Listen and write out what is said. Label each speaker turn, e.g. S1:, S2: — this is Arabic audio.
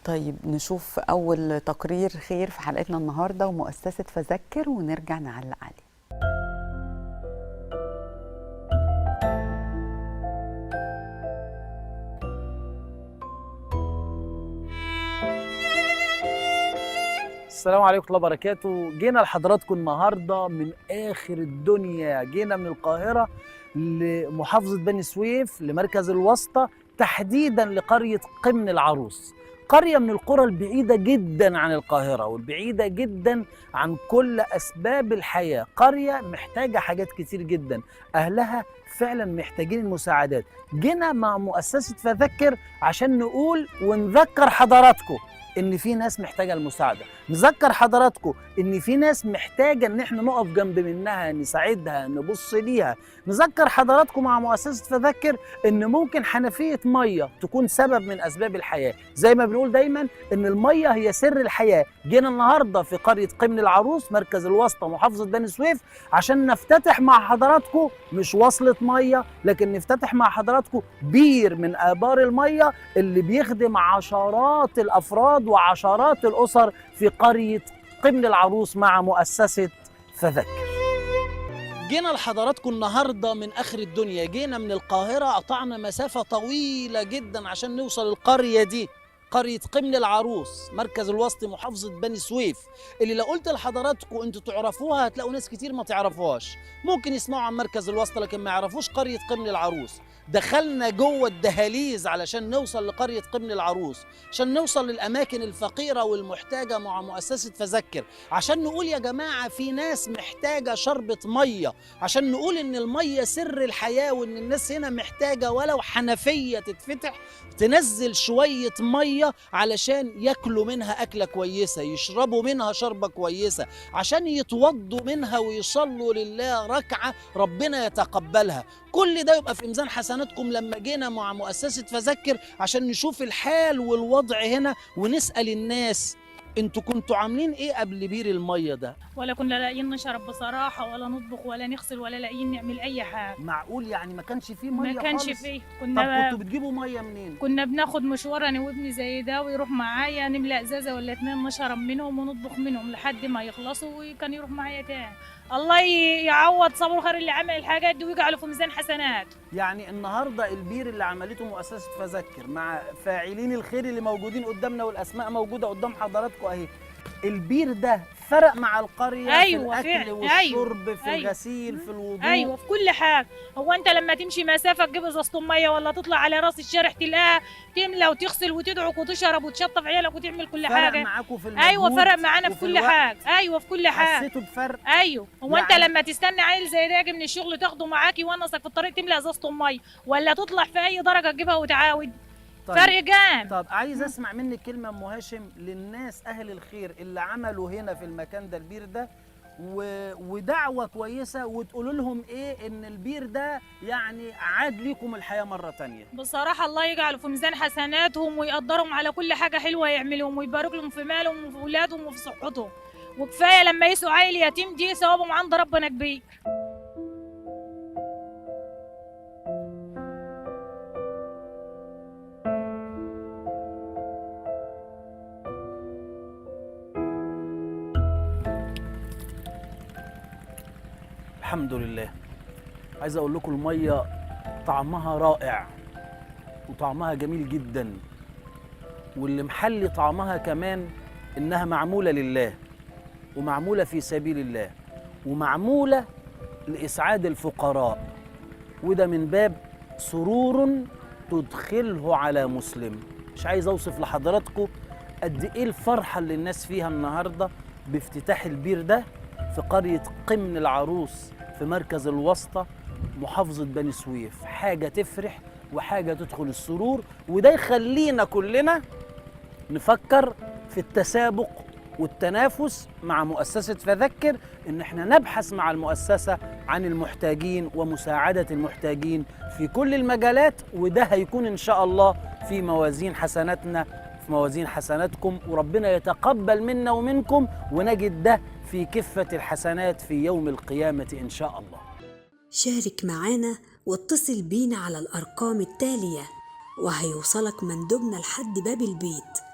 S1: طيب نشوف أول تقرير خير في حلقتنا النهاردة ومؤسسة فذكر ونرجع نعلق عليه.
S2: السلام عليكم ورحمة الله وبركاته. جينا لحضراتكم النهارده من آخر الدنيا، جينا من القاهرة لمحافظة بني سويف لمركز الواسطة، تحديدا لقرية قمن العروس. قرية من القرى البعيدة جدا عن القاهرة والبعيدة جدا عن كل أسباب الحياة، قرية محتاجة حاجات كتير جدا، أهلها فعلا محتاجين المساعدات. جينا مع مؤسسة فذكر عشان نقول ونذكر حضراتكم إن في ناس محتاجة المساعدة، نذكر حضراتكم إن في ناس محتاجة إن إحنا نقف جنب منها، نساعدها، نبص ليها. نذكر حضراتكم مع مؤسسة فذكر إن ممكن حنفية مية تكون سبب من أسباب الحياة، زي ما بنقول دايما إن المية هي سر الحياة. جينا النهاردة في قرية قمن العروس مركز الواسطة محافظة بني سويف عشان نفتتح مع حضراتكم مش وصلة مية، لكن نفتتح مع حضراتكم بير من آبار المية اللي بيخدم عشرات الأفراد وعشرات الأسر في قرية قمن العروس مع مؤسسة فذكر. جينا لحضراتكم النهاردة من آخر الدنيا، جينا من القاهرة، قطعنا مسافة طويلة جدا عشان نوصل القرية دي، قرية قمن العروس مركز الوسطي محافظة بني سويف، اللي لو قلت لحضراتكم انتوا تعرفوها هتلاقوا ناس كتير ما تعرفوهاش، ممكن يسمعوا عن مركز الوسطى لكن ما يعرفوش قرية قمن العروس. دخلنا جوه الدهاليز علشان نوصل لقرية قمن العروس، عشان نوصل للأماكن الفقيرة والمحتاجة مع مؤسسة فذكر، عشان نقول يا جماعة في ناس محتاجة شربة مية، عشان نقول إن المية سر الحياة، وإن الناس هنا محتاجة ولو حنفية تتفتح تنزل شوية مية علشان ياكلوا منها أكلة كويسة، يشربوا منها شربة كويسة، عشان يتوضوا منها ويصلوا لله ركعة ربنا يتقبلها. كل ده يبقى في ميزان حسناتكم لما جينا مع مؤسسة فذكر عشان نشوف الحال والوضع هنا ونسأل الناس انتوا كنتوا عاملين ايه قبل بير المية ده؟
S3: ولا كنا لاقيين نشرب بصراحة، ولا نطبخ ولا نغسل ولا لاقيين نعمل أي حاجة.
S2: معقول يعني ما كانش فيه مية
S3: ما كانش
S2: خالص؟
S3: فيه.
S2: طب كنتوا بتجيبوا مية منين؟
S3: كنا بناخد مشوار أنا وابني زي ده ويروح معايا نملأ ازازة ولا اتنين نشرب منهم ونطبخ منهم لحد ما يخلصوا وكان يروح معايا تاني. الله يعوض صبر خير اللي عمل الحاجات دي ويجعله في ميزان حسنات.
S2: يعني النهارده البير اللي عملته مؤسسة فذكر مع فاعلين الخير اللي موجودين قدامنا والأسماء موجودة قدام حضراتكم أهي، البير ده فرق مع القرية
S3: أيوة
S2: في الأكل والشرب في الغسيل في الوضوء؟
S3: أيوة في كل حاجة. هو أنت لما تمشي مسافة تجيب ازازة مية ولا تطلع على راس الشارع تلاقيها تملى وتغسل وتدعك وتشرب وتشطف عيالك وتعمل كل حاجة.
S2: فرق معاكوا في المجهود؟
S3: أيوة فرق معانا في كل حاجة. أيوة في كل حاجة
S2: حسيتوا بفرق؟
S3: أيوة. هو
S2: يعني
S3: أنت لما تستنى عيل زي ده يجي من الشغل تاخده معاك يونسك في الطريق تملى ازازة مية، ولا تطلع في أي درجة تجيبها وتعاود؟
S2: طيب.
S3: فرق جام.
S2: طب عايز اسمع منك كلمه ام هاشم للناس اهل الخير اللي عملوا هنا في المكان ده البير ده ودعوه كويسه، وتقولوا لهم ايه ان البير ده يعني عاد ليكم الحياه مره تانية.
S3: بصراحه الله يجعله في ميزان حسناتهم ويقدرهم على كل حاجه حلوه يعملهم ويبارك لهم في مالهم وفي اولادهم وفي صحتهم، وكفايه لما يسوا عيل يتيم دي ثوابهم عند ربنا كبير.
S2: الحمد لله. عايز اقول لكم الميه طعمها رائع وطعمها جميل جدا، واللي محلي طعمها كمان انها معموله لله ومعموله في سبيل الله ومعموله لاسعاد الفقراء، وده من باب سرور تدخله على مسلم. مش عايز اوصف لحضراتكم قد ايه الفرحه اللي الناس فيها النهارده بافتتاح البير ده في قريه قمن العروس في مركز الواسطة محافظة بني سويف. حاجة تفرح وحاجة تدخل السرور، وده يخلينا كلنا نفكر في التسابق والتنافس مع مؤسسة فذكر، إن احنا نبحث مع المؤسسة عن المحتاجين ومساعدة المحتاجين في كل المجالات، وده هيكون إن شاء الله في موازين حسناتنا في موازين حسناتكم، وربنا يتقبل منا ومنكم ونجد ده في كفة الحسنات في يوم القيامة إن شاء الله.
S4: شارك معانا واتصل بينا على الأرقام التالية وهيوصلك مندوبنا لحد باب البيت.